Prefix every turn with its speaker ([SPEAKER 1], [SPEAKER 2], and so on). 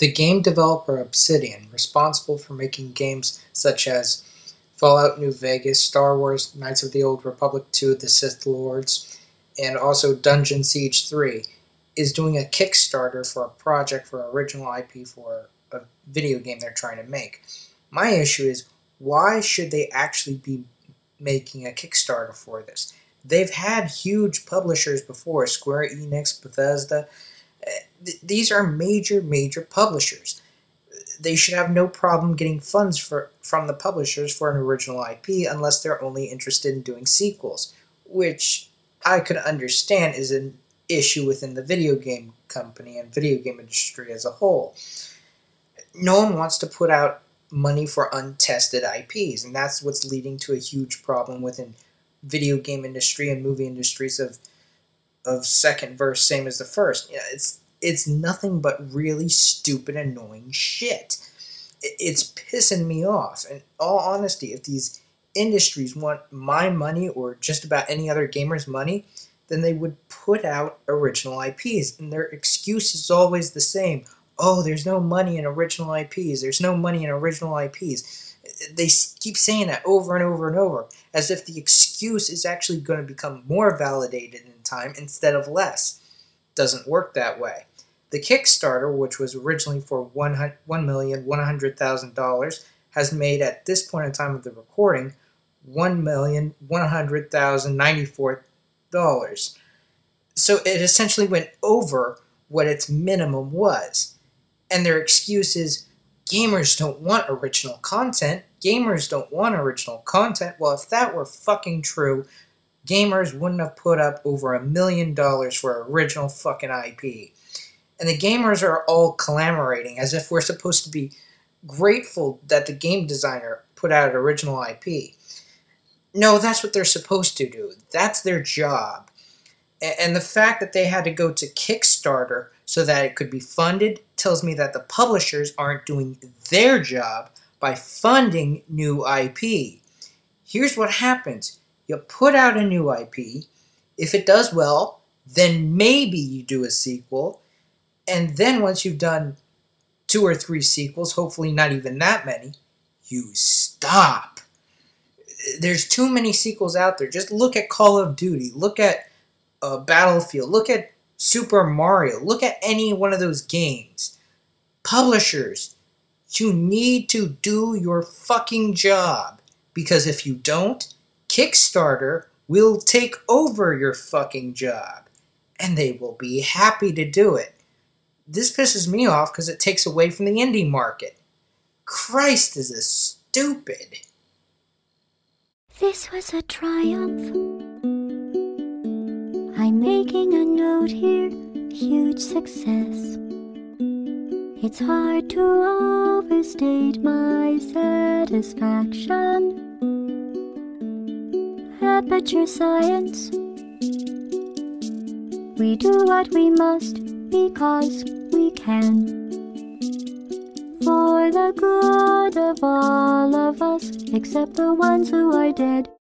[SPEAKER 1] The game developer Obsidian, responsible for making games such as Fallout New Vegas, Star Wars Knights of the Old Republic 2, The Sith Lords, and also Dungeon Siege 3, is doing a Kickstarter for a project for original IP for a video game they're trying to make. My issue is, why should they actually be making a Kickstarter for this? They've had huge publishers before, Square Enix, Bethesda. These are major publishers. They should have no problem getting funds from the publishers for an original IP unless they're only interested in doing sequels, which I could understand is an issue within the video game company and video game industry as a whole. No one wants to put out money for untested IPs, and that's what's leading to a huge problem within video game industry and movie industries of second verse same as the first. It's nothing but really stupid, annoying shit. It's pissing me off. In all honesty, if these industries want my money or just about any other gamer's money, then they would put out original IPs, and their excuse is always the same. Oh, there's no money in original IPs. There's no money in original IPs. They keep saying that over and over and over, as if the excuse is actually going to become more validated in time instead of less. Doesn't work that way. The Kickstarter, which was originally for $1,100,000, has made, at this point in time of the recording, $1,100,094. So it essentially went over what its minimum was. And their excuse is, gamers don't want original content. Gamers don't want original content. Well, if that were fucking true, gamers wouldn't have put up over $1 million for original fucking IP. And the gamers are all clamorating as if we're supposed to be grateful that the game designer put out an original IP. No, that's what they're supposed to do. That's their job. And the fact that they had to go to Kickstarter so that it could be funded tells me that the publishers aren't doing their job by funding new IP. Here's what happens. You put out a new IP. If it does well, then maybe you do a sequel. And then once you've done 2 or 3 sequels, hopefully not even that many, you stop. There's too many sequels out there. Just look at Call of Duty. Look at Battlefield. Look at Super Mario. Look at any one of those games. Publishers, you need to do your fucking job. Because if you don't, Kickstarter will take over your fucking job. And they will be happy to do it. This pisses me off because it takes away from the indie market. Christ, is this stupid.
[SPEAKER 2] This was a triumph. I'm making a note here, huge success. It's hard to overstate my satisfaction. Aperture Science. We do what we must because we can. For the good of all of us, except the ones who are dead.